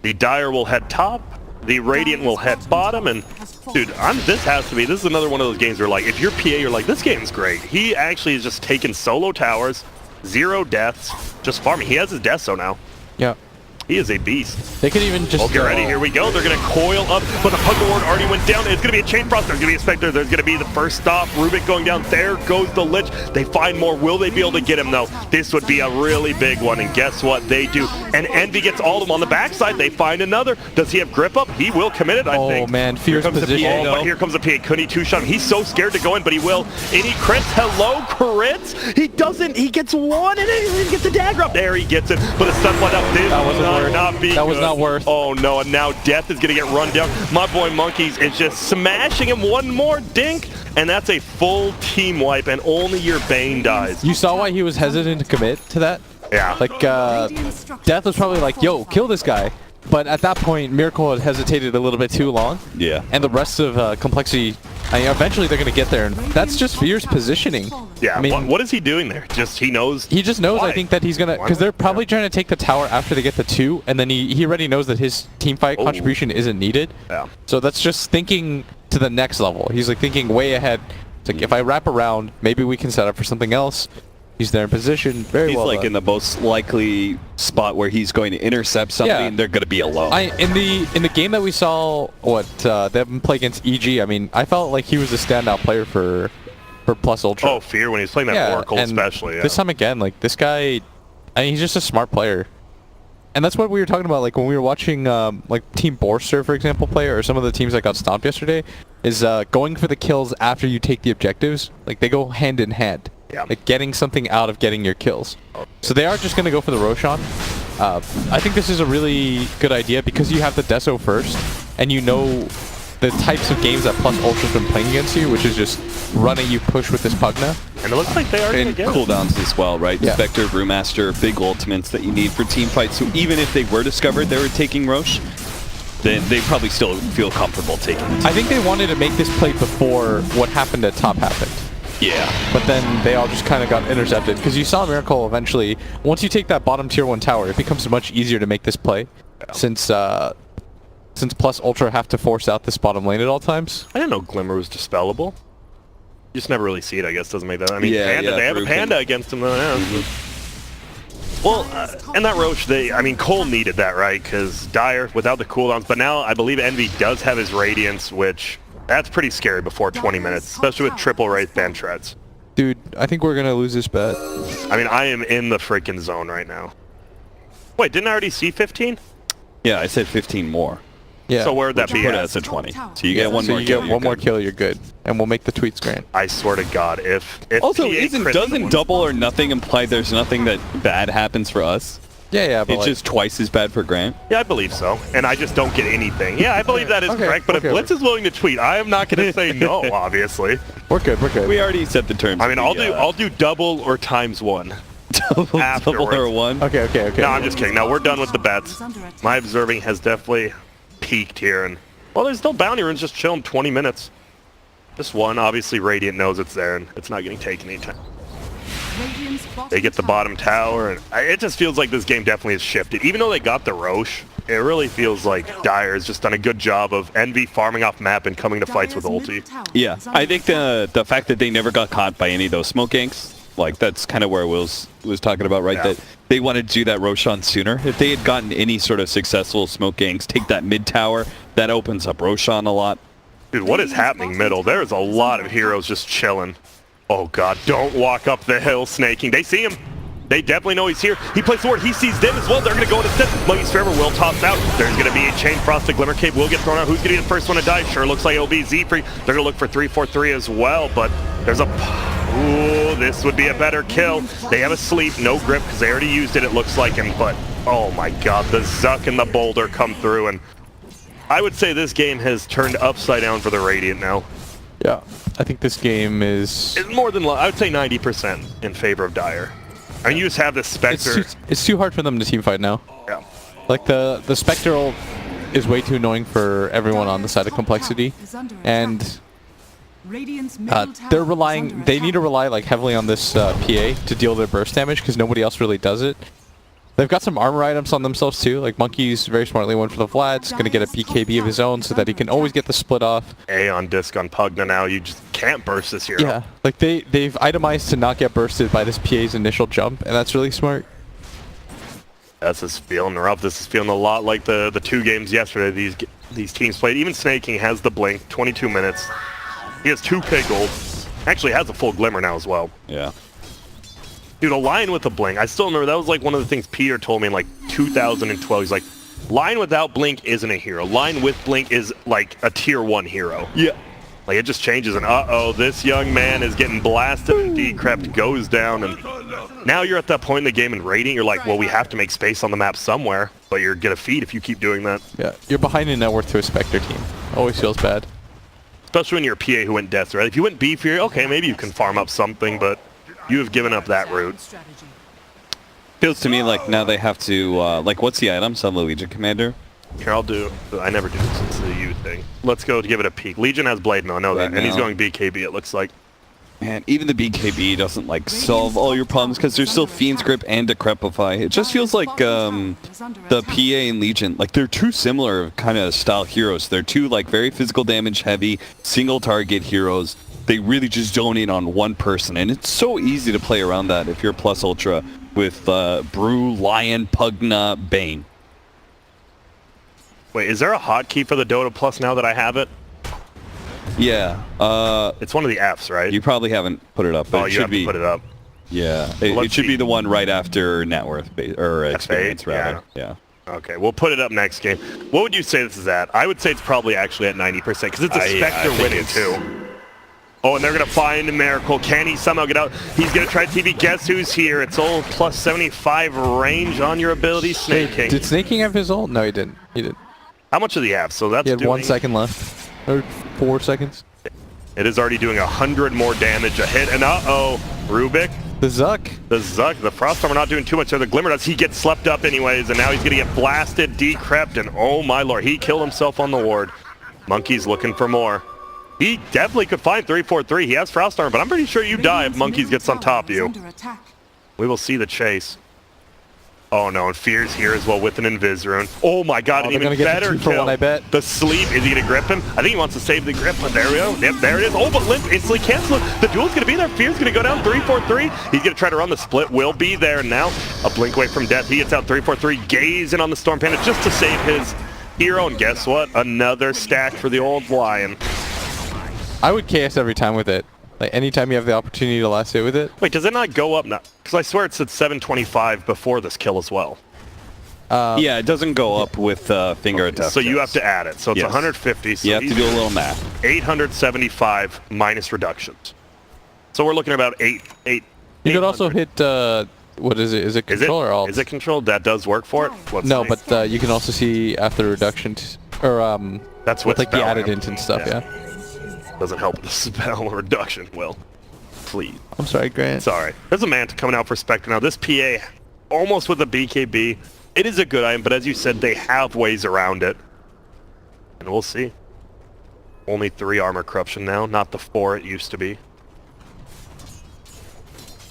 the Dire will head top, the Radiant will head bottom, and dude, this is another one of those games where, like, if you're PA, you're like, this game's great. He actually is just taking solo towers, 0 deaths, just farming. He has his Deso now. Yeah. He is a beast. They could even just... Oh, get ready, here we go. They're going to coil up, but the Pugna Ward already went down. It's going to be a Chain Frost. There's going to be a Spectre. There's going to be the first stop. Rubik going down. There goes the Lich. They find more. Will they be able to get him, though? This would be a really big one, and guess what? They do. And Envy gets all of them on the backside. They find another. Does he have grip up? He will commit it, I think. Oh, man. Fierce position. But here comes the PA. Couldn't he two-shot him? He's so scared to go in, but he will. And he crits. Hello, crits. He doesn't. He gets one, and then he gets the dagger up. There he gets it. But a stun one up. This That was not worth. Oh no, and now Death is going to get run down. My boy Monkeys is just smashing him. One more dink, and that's a full team wipe, and only your Bane dies. You saw why he was hesitant to commit to that? Yeah. Like, Death was probably like, yo, kill this guy. But at that point, Miracle had hesitated a little bit too long. Yeah. And the rest of Complexity, I mean, eventually they're going to get there. And that's just Fierce positioning. Yeah, I mean, what is he doing there? Just, he knows. He just knows, why? I think, that he's going to... Because they're probably trying to take the tower after they get the 2. And then he already knows that his team fight contribution isn't needed. Yeah. So that's just thinking to the next level. He's like thinking way ahead. It's like, if I wrap around, maybe we can set up for something else. He's there in position. Very well He's like in the most likely spot where he's going to intercept something. Yeah. They're going to be alone. In the game that we saw, them play against EG. I mean, I felt like he was a standout player for Plus Ultra. Oh, Fear when he's playing that Oracle, and especially. Yeah. This time again, like this guy, I mean, he's just a smart player, and that's what we were talking about. Like when we were watching, like Team Borster, for example, play, or some of the teams that got stomped yesterday, is going for the kills after you take the objectives. Like they go hand in hand. Yeah. Like getting something out of getting your kills. So they are just going to go for the Roshan. I think this is a really good idea because you have the Deso first, and you know the types of games that Plus Ultra's been playing against you, which is just running you push with this Pugna. And it looks like they are going And to get it. cooldowns as well, right? Yeah. Spectre, Brewmaster, big ultimates that you need for team fights. So even if they were discovered they were taking Roche, then they probably still feel comfortable taking it. I think they wanted to make this play before what happened at top happened. Yeah. But then they all just kind of got intercepted. Because you saw Miracle eventually, once you take that bottom tier 1 tower, it becomes much easier to make this play. Since Plus Ultra have to force out this bottom lane at all times. I didn't know Glimmer was dispellable. You just never really see it, I guess. Doesn't make that. I mean, Yeah, Panda, yeah, they have a Brew Panda can- against him, though. Yeah. Well, and that Roche, I mean, Cole needed that, right? Because Dire, without the cooldowns, but now I believe Envy does have his Radiance, which, that's pretty scary before 20 minutes, especially with triple Wraith Band Treads. Dude, I think we're going to lose this bet. I mean, I am in the freaking zone right now. Wait, didn't I already see 15? Yeah, I said 15 more. Yeah. So where'd that Which be put at? us at 20. So you get one so more you kill. get you're one more good. kill, you're good. And we'll make the tweets grand. I swear to God, if Also, PA doesn't double or nothing imply there's nothing that bad happens for us? Yeah, but It's just twice as bad for Grant. Yeah, I believe so. And I just don't get anything. Yeah, I believe that is Okay, correct, but okay. if Blitz is willing to tweet, I am not going to say no, obviously. we're good, we're good. We already set the terms. I mean, of the, I'll do double or times 1. double afterwards. or one. Okay. No, I'm just kidding. No, we're done with the bets. My observing has definitely peaked here, and well, there's still bounty runes just chilling 20 minutes. Just one. Obviously, Radiant knows it's there, and it's not getting taken anytime. They get the bottom tower, and it just feels like this game definitely has shifted. Even though they got the Roche, it really feels like Dire has just done a good job of Envy farming off map and coming to fights with ulti. Yeah, I think the fact that they never got caught by any of those smoke ganks, like that's kind of where Will's was talking about, right? Yeah. That they wanted to do that Roshan sooner. If they had gotten any sort of successful smoke ganks, take that mid tower, that opens up Roshan a lot. Dude, what is happening middle? There's a lot of heroes just chilling. Oh god, don't walk up the hill snaking. They see him. They definitely know he's here. He plays the ward. He sees them as well. They're going to go in instead. Monkey's Forever will toss out. There's going to be a Chain Frost. The Glimmer Cape will get thrown out. Who's going to be the first one to die? Sure looks like it'll be Z-Free. They're going to look for 3-4-3 as well, but there's a... Ooh, this would be a better kill. They have a sleep, no grip, because they already used it, it looks like him, but oh my god, the Zuck and the Boulder come through, and I would say this game has turned upside down for the Radiant now. Yeah, I think this game is... It's more than... I would say 90% in favor of Dire. I mean, you just have this Spectre... It's too hard for them to teamfight now. Yeah. Like, the Spectral is way too annoying for everyone on the side of complexity, and they're relying... They need to rely, like, heavily on this PA to deal their burst damage, because nobody else really does it. They've got some armor items on themselves too, like Monkey's very smartly went for the Vlad's, going to get a BKB of his own so that he can always get the split off. A on disc on Pugna now, you just can't burst this hero. Yeah, like they've itemized to not get bursted by this PA's initial jump, and that's really smart. That's just feeling rough. This is feeling a lot like the two games yesterday these teams played. Even Snaking has the blink, 22 minutes. He has 2k gold. Actually has a full Glimmer now as well. Yeah. Dude, a Lion with a blink. I still remember that was like one of the things Peter told me in like 2012. He's like, Lion without blink isn't a hero. Lion with blink is like a tier 1 hero. Yeah. Like it just changes, and uh-oh, this young man is getting blasted, and Decrept goes down, and now you're at that point in the game in Radiant, you're like, well, we have to make space on the map somewhere, but you're gonna feed if you keep doing that. Yeah, you're behind in net worth to a Spectre team. Always feels bad. Especially when you're a PA who went Death, right? If you went Beefier, okay, maybe you can farm up something, but you have given up that route. Feels to me like now they have to, like, what's the items on the Legion Commander? Here, I'll do, I never do this, it's the U thing. Let's go to give it a peek. Legion has Blade Mail, I know that, Blade and he's Mail. going BKB, it looks like. Man, even the BKB doesn't, like, solve all your problems because there's still Fiend's Grip and Decrepify. It just feels like the PA and Legion, like, they're two similar kind of style heroes. They're two, like, very physical damage heavy, single target heroes. They really just zone in on one person, and it's so easy to play around that if you're Plus Ultra with Brew, Lion, Pugna, Bane. Wait, is there a hotkey for the Dota Plus now that I have it? Yeah, It's one of the Fs, right? you probably haven't put it up, but Oh, it you should have be. to put it up. Yeah, it let's should see. be the one right after net worth or experience, yeah. rather. Yeah. Okay, we'll put it up next game. What would you say this is at? I would say it's probably actually at 90%, because it's a Spectre think winning it's- too. Oh, and they're going to find a Miracle. Can he somehow get out? He's going to try TV. Guess who's here? It's all plus 75 range on your ability, Snake King. Did Snaking have his ult? No, he didn't. He didn't. How much does he have? So that's He had doing... 1 second left. Or 4 seconds. It is already doing 100 more damage a hit, and uh-oh, Rubik. The Zuck. The Frost Armor not doing too much there. The Glimmer does. He gets slept up anyways, and now he's going to get blasted, decrept, and oh my lord, he killed himself on the ward. Monkey's looking for more. He definitely could find 343. He has Frost Armor, but I'm pretty sure you die if Monkeys gets on top of you. We will see the chase. Oh no, and Fear's here as well with an Invis Rune. Oh my god, an even better kill. I bet. The sleep, is he going to grip him? I think he wants to save the grip, but there we go. Yep, there it is. Oh, but Limp instantly cancel it. The duel's going to be there. Fear's going to go down 343. He's going to try to run the split. Will be there now. A blink away from death. He gets out 343, gazing on the Storm Panda just to save his hero. And guess what? Another stack for the old Lion. I would KS every time with it. Like, anytime you have the opportunity to last hit with it. Wait, does it not go up now? Because I swear it said 725 before this kill as well. Yeah, it doesn't go up with finger of death. So you have to add it. So it's 150. So you have to do a little math. 875 minus reductions. So we're looking at about 8. You could also hit, what is it? Is it control or alt? Is it control? That does work for it? Let's no, see. but you can also see after reduction, or that's with what like the added int and stuff, yeah. Doesn't help with the spell reduction, Will. Please. I'm sorry, Grant. Sorry. There's a Manta coming out for Spectre now. This PA, almost with a BKB. It is a good item, but as you said, they have ways around it. And we'll see. Only 3 armor corruption now, not the 4 it used to be.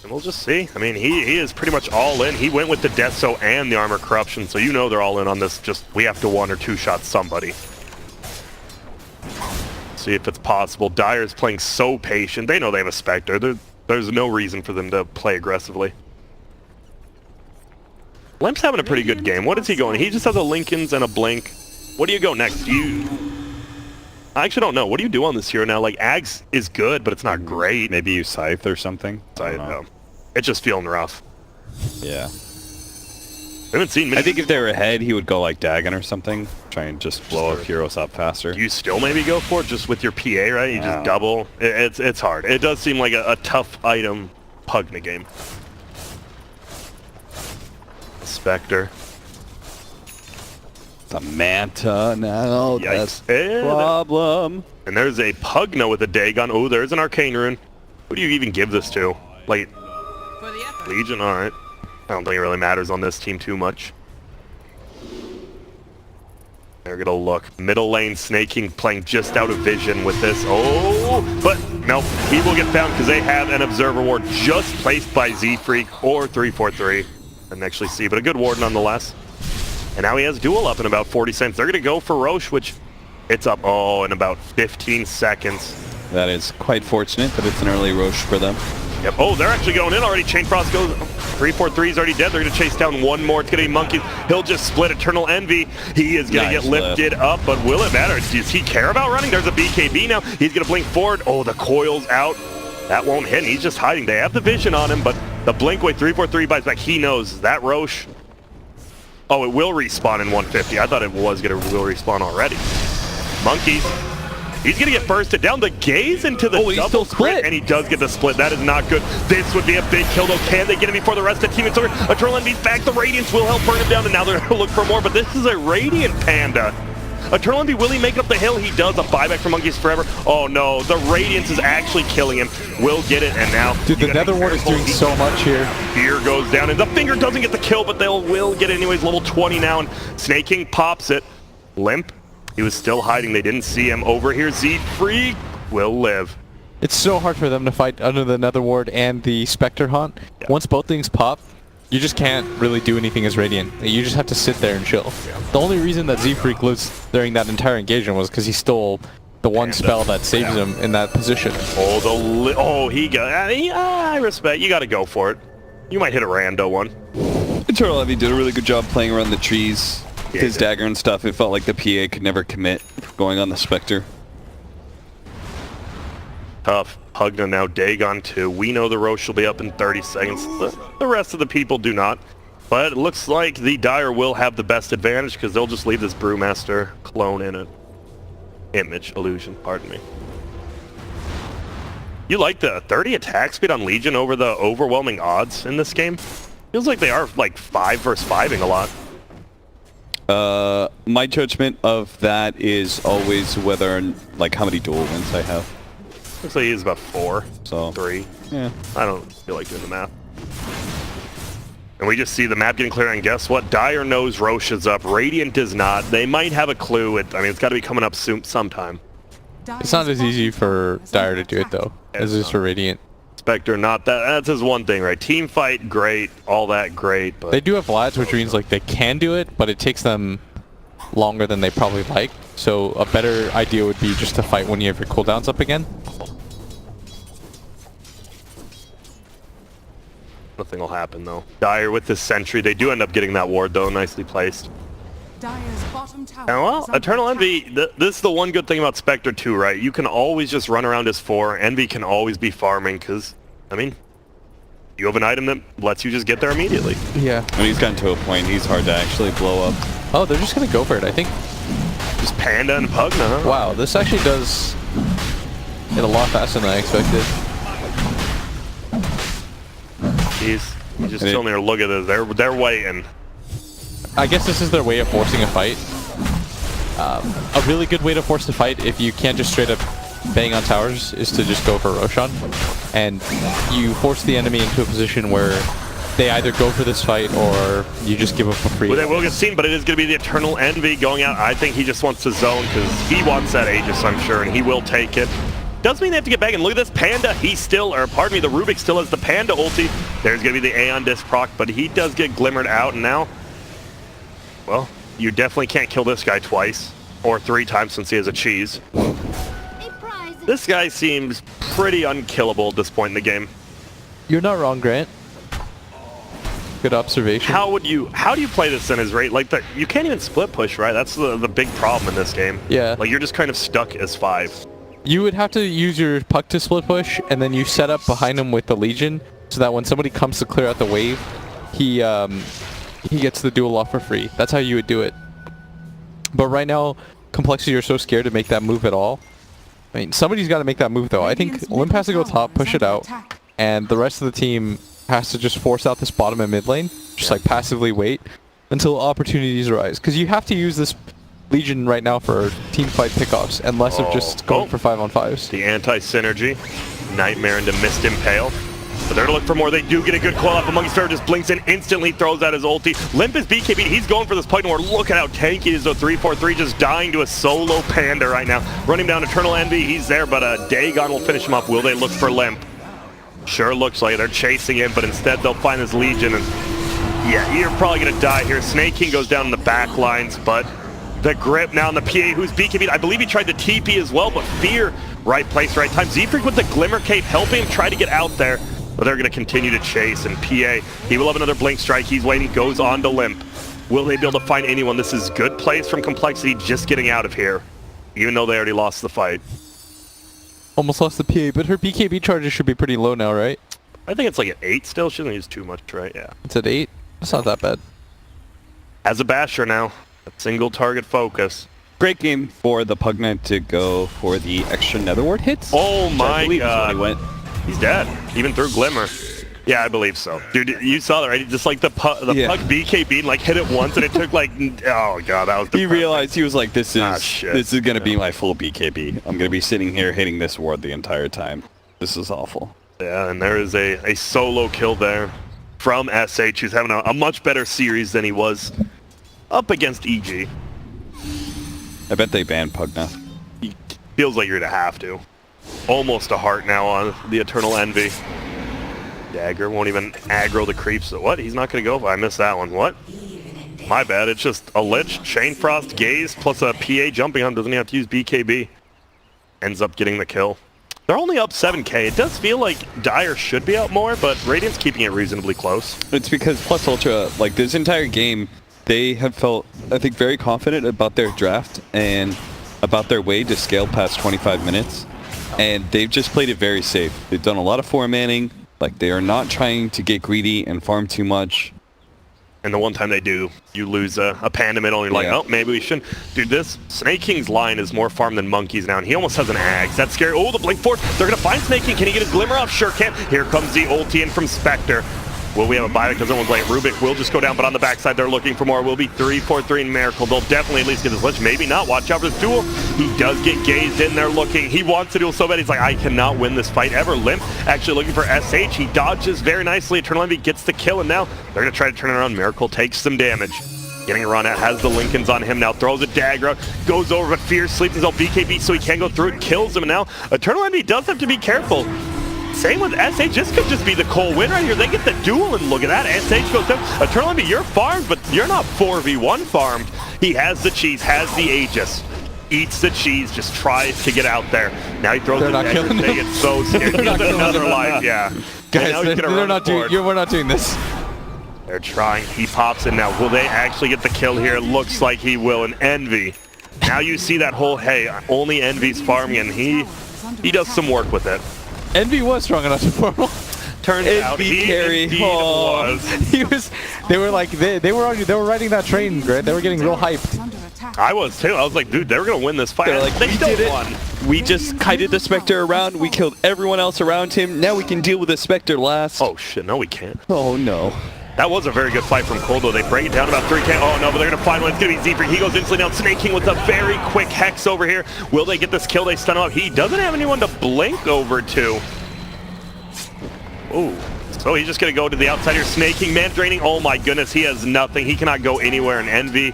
And we'll just see. I mean, he is pretty much all in. He went with the Death So and the armor corruption, so you know they're all in on this. Just, we have to 1 or 2 shot somebody. See if it's possible. Dire's playing so patient. They know they have a Spectre. There's no reason for them to play aggressively. Limp's having a pretty good game. What is he going? He just has a Lincolns and a Blink. What do you go next? I actually don't know. What do you do on this hero now? Like, Ags is good, but it's not great. Maybe you Scythe or something? I don't know. It's just feeling rough. Yeah. I haven't seen many. I think if they were ahead, he would go like Dagon or something. Try and just blow up heroes up faster. You still maybe go for it just with your PA, right? You just double. It's hard. It does seem like a tough item pug in the game. Spectre. The Manta now. Yikes. That's the problem. And there's a Pugna with a Dagon. Oh, there's an Arcane Rune. Who do you even give this to? Like, Legion? Alright. I don't think it really matters on this team too much. They're gonna look. Middle lane snaking, playing just out of vision with this. Oh, but nope. He will get found because they have an Observer Ward just placed by Z-Freak or 343. And actually see, but a good ward nonetheless. And now he has duel up in about 40 seconds. They're gonna go for Roche, which it's up, in about 15 seconds. That is quite fortunate, but it's an early Roche for them. Yep. Oh, they're actually going in already. Chain Frost goes. 343 is already dead. They're going to chase down one more. It's going to be Monkey. He'll just split Eternal Envy. He is going to get lifted up, but will it matter? Does he care about running? There's a BKB now. He's going to blink forward. Oh, the coil's out. That won't hit. He's just hiding. They have the vision on him, but the blink way 343 bites back. He knows that Roche. Oh, it will respawn in 150. I thought it was going to will respawn already. Monkeys. He's going to get bursted down. The gaze into the double crit, and he does get the split. That is not good. This would be a big kill, though. Can they get him before the rest of the team? It's over. Eternal Envy's back. The Radiance will help burn him down, and now they're going to look for more, but this is a Radiant Panda. Eternal Envy, will he make it up the hill? He does. A buyback for Monkeys Forever. Oh, no. The Radiance is actually killing him. Will get it, and now... Dude, the Nether Ward is doing so much here. Fear goes down, and the Finger doesn't get the kill, but will get it anyways. Level 20 now, and Snaking pops it. Limp. He was still hiding. They didn't see him. Over here, Z-Freak will live. It's so hard for them to fight under the Nether Ward and the Spectre Haunt. Yeah. Once both things pop, you just can't really do anything as Radiant. You just have to sit there and chill. Yeah. The only reason that Z-Freak lives during that entire engagement was because he stole the one spell that saves him in that position. Oh, he got... I respect. You got to go for it. You might hit a rando one. Eternal Envy did a really good job playing around the trees. His dagger and stuff, it felt like the PA could never commit going on the Spectre. Tough. Pugna now, Dagon 2. We know the Roche will be up in 30 seconds. The rest of the people do not. But it looks like the Dire will have the best advantage because they'll just leave this Brewmaster clone in it. Image, illusion, pardon me. You like the 30 attack speed on Legion over the overwhelming odds in this game? Feels like they are like 5 versus 5ing a lot. My judgment of that is always whether, like, how many dual wins I have. Looks like he's about 4, So 3. yeah. I don't feel like doing the math. And we just see the map getting clear, and guess what? Dire knows Roche is up. Radiant does not. They might have a clue. I mean, it's got to be coming up soon, sometime. It's not as easy for Dire to do it though as it is for Radiant. Spectre, not that. That's his one thing, right? Team fight, great. All that, great. But They do have Vlads, which means like they can do it, but it takes them longer than they probably like. So a better idea would be just to fight when you have your cooldowns up again. nothing will happen, though. Dire with this sentry. They do end up getting that ward, though. Nicely placed. Dire's bottom tower And well, is under Eternal attack. Envy, this is the one good thing about Spectre too, right? You can always just run around as 4. Envy can always be farming, because, I mean, you have an item that lets you just get there immediately. Yeah. When he's gotten to a point, he's hard to actually blow up. Oh, they're just gonna go for it, I think. Just Panda and Pugna, huh? Wow, this actually does hit a lot faster than I expected. He's just chilling there. Look at this. They're waiting. I guess this is their way of forcing a fight. A really good way to force the fight, if you can't just straight up bang on towers, is to just go for Roshan. And you force the enemy into a position where they either go for this fight or you just give up for free. Well, they will get seen, but it is going to be the Eternal Envy going out. I think he just wants to zone because he wants that Aegis, I'm sure, and he will take it. Doesn't mean they have to get back. And look at this Panda. He still, or pardon me, the Rubik still has the Panda ulti. There's going to be the Aeon Disc proc, but he does get glimmered out. And now, well, you definitely can't kill this guy twice or 3 times since he has a cheese. This guy seems pretty unkillable at this point in the game. You're not wrong, Grant. Good observation. How do you play this in his rate? Like, you can't even split push, right? That's the big problem in this game. Yeah. Like, you're just kind of stuck as 5. You would have to use your puck to split push, and then you set up behind him with the Legion, so that when somebody comes to clear out the wave, he gets the duel off for free. That's how you would do it. But right now, compLexity are so scared to make that move at all. I mean, somebody's got to make that move though. I think Limp has to go top, push it out, and the rest of the team has to just force out this bottom and mid lane, just like passively wait until opportunities arise. Because you have to use this Legion right now for team fight pickoffs, and less of just going for 5-on-5s. The anti-synergy. Nightmare into Mist Impale. But they're to look for more. They do get a good call up. Amongst Fair just blinks in, instantly throws out his ulti. Limp is BKB. He's going for this point where look at how tanky it is though. 3-4-3 just dying to a solo Panda right now. Running down Eternal Envy. He's there, but Dagon will finish him up. Will they look for Limp? Sure looks like they're chasing him, but instead they'll find this Legion. And yeah, you're probably going to die here. Snake King goes down in the back lines, but the grip now on the PA, who's BKB. I believe he tried the TP as well, but Fear, right place, right time. Z-Freak with the Glimmer Cape helping him try to get out there, but they're going to continue to chase. And PA, he will have another Blink Strike. He's waiting, goes on to Limp. Will they be able to find anyone? This is good plays from compLexity just getting out of here, even though they already lost the fight. Almost lost the PA, but her BKB charges should be pretty low now, right? I think it's like at 8 still. She doesn't use too much, right? Yeah. It's at 8. That's not that bad. As a Basher now. A single target focus. Great game for the Pugnet to go for the extra Nether Ward hits. Oh my god. He went. He's dead. Even through Glimmer. Yeah, I believe so. Dude, you saw that, right? Just like the Pug BKB like hit it once and it took like, oh god, that was He realized, he was like, this is going to be Yeah. my full BKB. I'm going to be sitting here hitting this ward the entire time. This is awful. Yeah, and there is a solo kill there from SH, who's having a much better series than he was up against EG. I bet they banned Pugna. He feels like you're going to have to. Almost a heart now on the Eternal Envy. Dagger won't even aggro the creeps. What? He's not going to go? I missed that one. What? My bad. It's just a Lich, Chain Frost, Gaze, plus a PA jumping on. Doesn't even have to use BKB. Ends up getting the kill. They're only up 7k. It does feel like Dire should be out more, but Radiant's keeping it reasonably close. It's because Plus Ultra, like this entire game, they have felt, I think, very confident about their draft and about their way to scale past 25 minutes. And they've just played it very safe. They've done a lot of 4-manning. Like, they are not trying to get greedy and farm too much. And the one time they do, you lose a Panda middle, and you're like, oh, maybe we shouldn't. Dude, this Snake King's line is more farm than Monkeys now, and he almost has an Axe. That's scary. Oh, the Blink Force. They're going to find Snake King. Can he get his Glimmer off? Sure can. Here comes the ulti in from Spectre. Will we have a buyback? Doesn't look like Rubik will just go down, but on the backside they're looking for more. Will be 3-4-3 in Miracle. They'll definitely at least get this ledge. Maybe not. Watch out for this duel. He does get gazed in there looking. He wants to duel so bad. He's like, I cannot win this fight ever. Limp actually looking for SH. He dodges very nicely. Eternal Envy gets the kill, and now they're going to try to turn it around. Miracle takes some damage. Getting a run out, has the Lincolns on him now, throws a dagger out, goes over, but Fear sleeps his own BKB so he can't go through it, kills him, and now Eternal Envy does have to be careful. Same with SH, this could just be the Cole win right here. They get the duel, and look at that, SH goes down. Eternal Envy, you're farmed, but you're not 4v1 farmed. He has the cheese, has the Aegis. Eats the cheese, just tries to get out there. Now he throws the dagger, they get so scared. He has another life, yeah. Guys, we're not doing this. They're trying. He pops in now. Will they actually get the kill here? Looks like he will. And Envy. Now you see that whole, hey, only Envy's farming, and he does some work with it. Envy was strong enough to farm. Turns out he indeed was. He was. They were like they were riding that train, Grant. They were getting real hyped. I was too. I was like, dude, they were gonna win this fight. They're like, they we still did it. won. We just kited the Spectre around. We killed everyone else around him. Now we can deal with the Spectre last. Oh shit, no, we can't. Oh no. That was a very good fight from Cole, though. They bring it down about 3K. Oh, no, but they're going to find one. It's going to be Zephyr. He goes instantly down. Snake King with a very quick Hex over here. Will they get this kill? They stun him up. He doesn't have anyone to blink over to. Ooh. So he's just going to go to the outside here. Snake King, man draining. Oh, my goodness. He has nothing. He cannot go anywhere in Envy.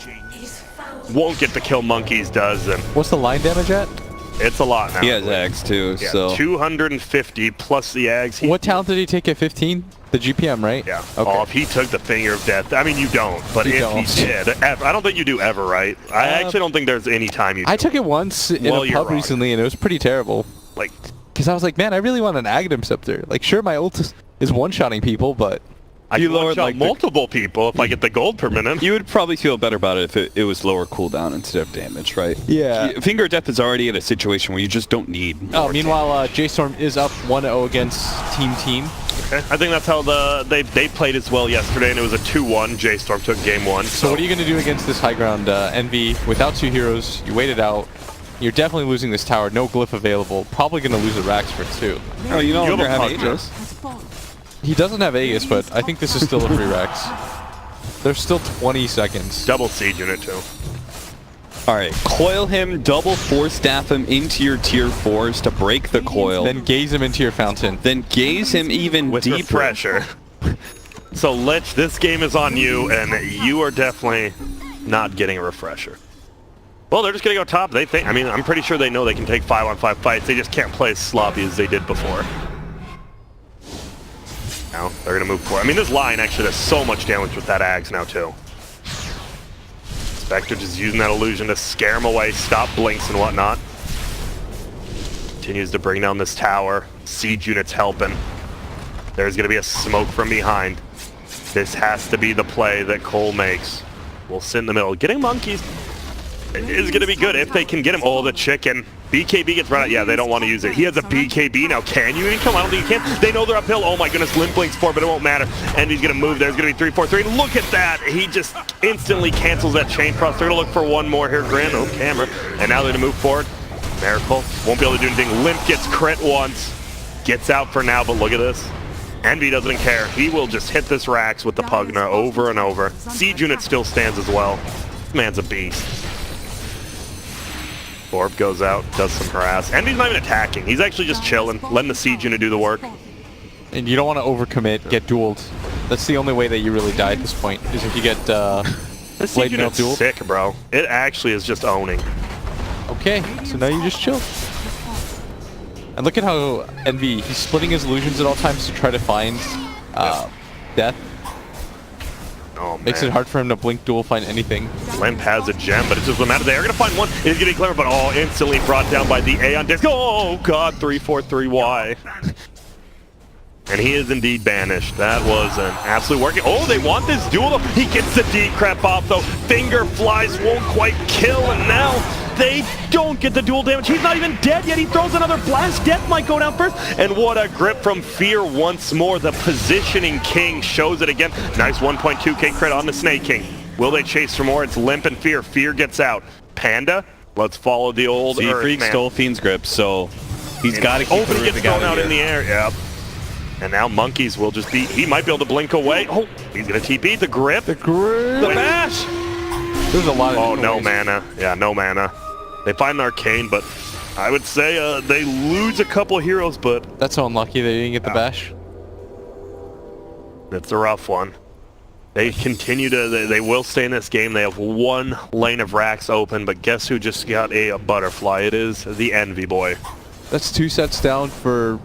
Won't get the kill. Monkeys does. And what's the line damage at? it's a lot now. He has Ags too, Yeah, so. 250 plus the Ags. What talent did he take at 15? The GPM, right? Yeah. Okay. Oh, if he took the Finger of Death, I mean, you don't. But You if don't. he did, I don't think you do ever, right? I actually don't think there's any time you do. I took it once in Well, a you're pub wrong. recently, and it was pretty terrible. Like, Because I was like, man, I really want an Aghanim Scepter. Like, sure, my ult is one-shotting people, but I You can lowered, one-shot like, the- multiple people if I get the gold per minute. You would probably feel better about it if it was lower cooldown instead of damage, right? Yeah. Finger of Death is already at a situation where you just don't need. oh, meanwhile, J-Storm is up 1-0 against Team. Okay. I think that's how they played as well yesterday, and it was a 2-1. J-Storm took game one. So what are you going to do against this high ground Envy without two heroes? You wait it out. You're definitely losing this tower. No glyph available. Probably going to lose the Rax for 2. Oh, you no You have longer a have pug, Aegis. He doesn't have Aegis, but I think this is still a free Rax. There's still 20 seconds. Double siege unit, too. Alright, coil him, double force staff him into your tier 4s to break the coil. Then gaze him into your fountain. Then gaze him even With deeper. pressure. So, Lich, this game is on you, and you are definitely not getting a refresher. Well, they're just going to go top. They think, I mean, I'm pretty sure they know they can take 5-on-5 fights. They just can't play as sloppy as they did before. Now, they're going to move forward. I mean, this line actually does so much damage with that Ags now, too. Spectre just using that illusion to scare him away, stop blinks and whatnot. Continues to bring down this tower. Siege units helping. There's going to be a smoke from behind. This has to be the play that Cole makes. We'll sit in the middle. Getting monkeys is going to be good if they can get him. Oh, the chicken. BKB gets run out. Yeah, they don't want to use it. He has a BKB now. Can you even come? I don't think you can. They know they're uphill. Oh my goodness, Limp Blink's 4, but it won't matter. And he's going to move. There's going to be 3-4-3. Look at that. He just instantly cancels that chain cross. They're going to look for one more here. Grand, oh, camera. And now they're going to move forward. Miracle won't be able to do anything. Limp gets crit once. Gets out for now, but look at this. Envy doesn't care. He will just hit this Rax with the Pugna over and over. Siege unit still stands as well. This man's a beast. Orb goes out, does some harass. Envy's not even attacking. He's actually just chilling, letting the Siege unit do the work. And you don't want to overcommit, get dueled. That's the only way that you really die at this point, is if you get This Blade Siege Mail unit's dueled. sick, bro. It actually is just owning. Okay, so now you just chill. And look at how Envy, he's splitting his illusions at all times to try to find death. Oh, man. Makes it hard for him to blink duel, find anything. Limp has a gem, but it just doesn't matter. They are going to find one. It's getting clever, but oh, instantly brought down by the Aeon Disc. Oh, God, 3-4-3-Y. And he is indeed banished. That was an absolute working. Oh, they want this duel, though. He gets the D-crap off, though. Finger flies, won't quite kill, and now they don't get the duel damage. He's not even dead yet. He throws another blast. Death might go down first. And what a grip from Fear once more. The positioning king shows it again. Nice 1.2k crit on the Snake King. Will they chase for more? It's Limp and Fear. Fear gets out. Panda, let's follow the old Freak Earthman. stole Fiend's grip, so he's got to keep Oh, but he gets thrown out in the air. Yep. And now Monkeys will just be, he might be able to blink away. Oh, he's going to TP, the grip. The bash. There's a lot of Oh, no ways. mana. Yeah, no mana. They find an arcane, but I would say they lose a couple heroes, but That's so unlucky they didn't get the bash. it's a rough one. They continue to, they will stay in this game. They have one lane of racks open, but guess who just got a butterfly? It is the Envy boy. That's 2 sets down for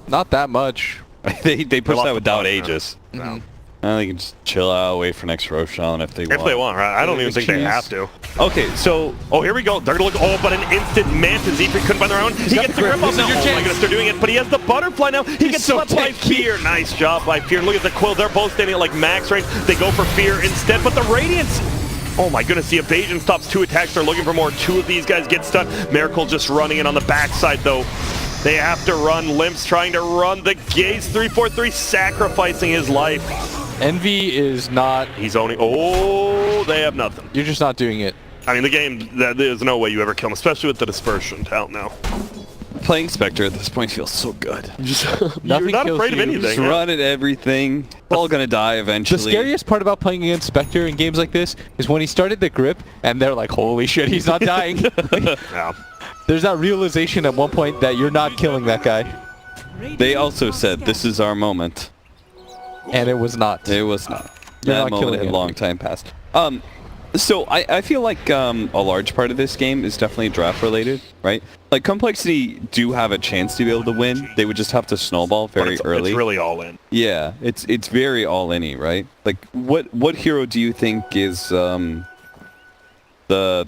not that much. they pushed lost that the without puck, Aegis. No. They can just chill out, wait for next Roshan if they want. If they want, right? I don't even think they Jeez. have to. Okay, so Oh, here we go. They're gonna look. Oh, but an instant Mantis. Zephyr couldn't find their own. He got gets the the grip. grip off This is now. your Oh my chance. goodness, they're doing it. But he has the butterfly now. He gets so swept by tanky. Fear. Nice job by Fear. Look at the Quill. They're both standing at like max range. They go for Fear instead. But the Radiance. Oh my goodness, the evasion stops 2 attacks. They're looking for more. 2 of these guys get stunned. Miracle just running in on the backside though. They have to run. Limp's trying to run the gaze. 3-4-3 sacrificing his life. Envy is not. He's owning. Oh, they have nothing. You're just not doing it. I mean, the game, there's no way you ever kill him, especially with the dispersion out now. playing Spectre at this point feels so good. You're Nothing not kills afraid of you. anything. Just yeah. run at everything. We're all gonna die eventually. The scariest part about playing against Spectre in games like this is when he started the grip and they're like, holy shit, he's not dying. Yeah. There's that realization at one point that you're not killing that guy. They also said this is our moment. And it was not. It was not. You're That not moment killing had him. long time passed. So I feel like a large part of this game is definitely draft related, right? Like compLexity do have a chance to be able to win. They would just have to snowball But very it's early. really all in. Yeah, it's very all in-y, right? Like what hero do you think is what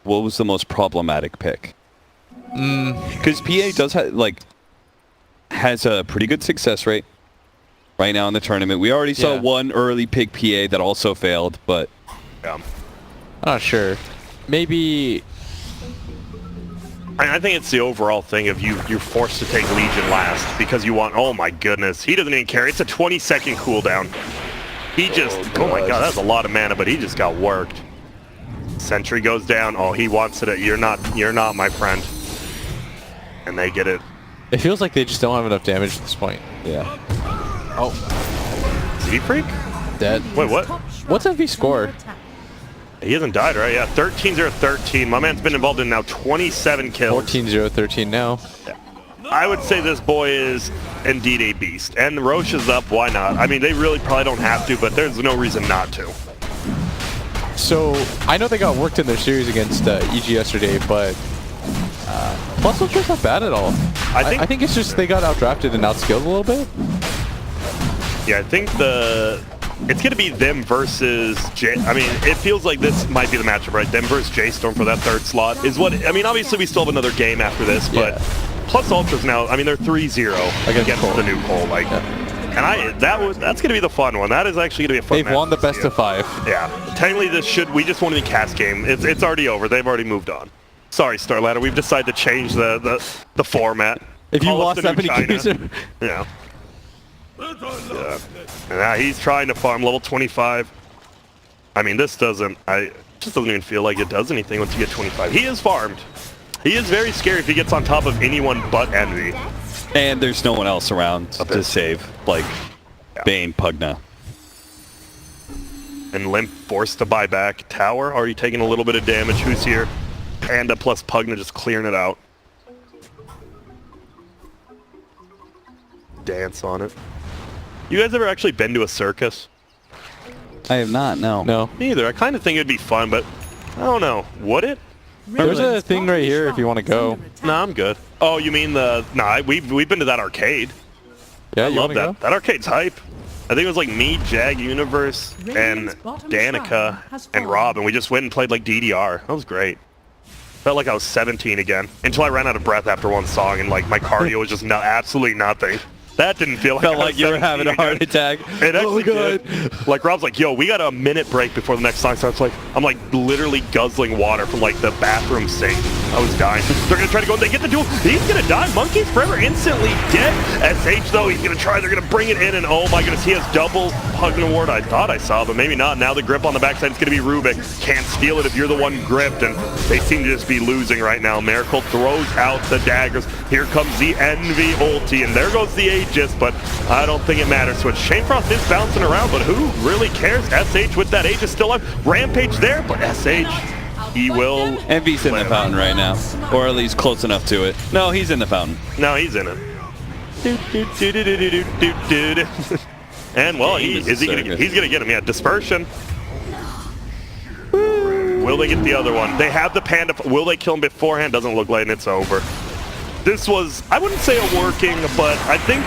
was the most problematic pick? Because PA does has a pretty good success rate right now in the tournament. We already saw Yeah. one early pick PA that also failed, but Yeah. I'm not sure. Maybe. I think it's the overall thing of you're forced to take Legion last because you want, oh my goodness, he doesn't even care. It's a 20-second cooldown. He just, oh my god, that's a lot of mana, but he just got worked. Sentry goes down. Oh, he wants it. You're not, my friend. And they get it. It feels like they just don't have enough damage at this point. yeah. Oh, Z-Freak? dead. Wait, what? What's MV score? He hasn't died, right? Yeah, 13-0-13. My man's been involved in now 27 kills. 14-0-13 now. I would say this boy is indeed a beast. And Roche is up, why not? I mean, they really probably don't have to, but there's no reason not to. So, I know they got worked in their series against EG yesterday, but Plus Ultra's not bad at all. I think it's just they got outdrafted and outskilled a little bit. Yeah, I think it's going to be them versus I mean, it feels like this might be the matchup, right? Them versus J-Storm for that third slot is what... I mean, obviously we still have another game after this, but Plus Ultras now, I mean, they're 3-0 against Cole. the new Cole. Like, and that's going to be the fun one. That is actually going to be a fun They've won the best of 5. Yeah. Technically, we just won the cast game. It's already over. They've already moved on. Sorry, Starladder. We've decided to change the format. If you Call us lost the new that many China. games, Yeah. Yeah. And now he's trying to farm level 25. I mean, this just doesn't even feel like it does anything once you get 25. He is farmed. He is very scary if he gets on top of anyone but Envy. And there's no one else around to save, like Bane, Pugna. And Limp forced to buy back. Tower already taking a little bit of damage. Who's here? Panda plus Pugna just clearing it out. Dance on it. You guys ever actually been to a circus? I have not, no. no. Me either. I kind of think it'd be fun, but I don't know. Would it? There's a thing right here if you want to go. No, I'm good. Oh, you mean we've been to that arcade. Yeah, I you love want to that. go? That arcade's hype. I think it was like me, Jag Universe, and Danica, and Rob, and we just went and played like DDR. That was great. Felt like I was 17 again, until I ran out of breath after one song, and like my cardio was just absolutely nothing. That didn't feel like Felt I was like you were 17 having a heart again. attack. It actually did. Like Rob's like, yo, we got a minute break before the next song starts. Like, I'm like literally guzzling water from like the bathroom sink. I was dying. They're gonna try to go. They get the duel. He's gonna die. Monkey's forever instantly dead. SH though, he's gonna try. They're gonna bring it in, and oh my goodness, he has double Pugna Ward. I thought I saw, but maybe not. Now the grip on the backside is gonna be Rubik. Can't steal it if you're the one gripped, and they seem to just be losing right now. Miracle throws out the daggers. Here comes the Envy ulti, and there goes the Aegis, but I don't think it matters. So Shamefrost is bouncing around, but who really cares? SH with that Aegis still alive. Rampage there, but SH, he will... Envy's in the fountain right now, or at least close enough to it. No, he's in the fountain. No, he's in it. And well, he's gonna get him. Yeah, dispersion. Will they get the other one? They have the panda. Will they kill him beforehand? Doesn't look like it's over. This was, I wouldn't say a working, but I think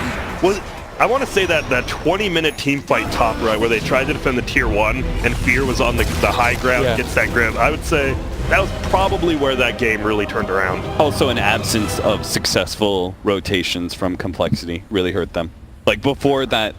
I want to say that 20-minute team fight top right where they tried to defend the tier 1 and Fear was on the high ground, gets that grab. I would say that was probably where that game really turned around. Also, an absence of successful rotations from compLexity really hurt them. Like before that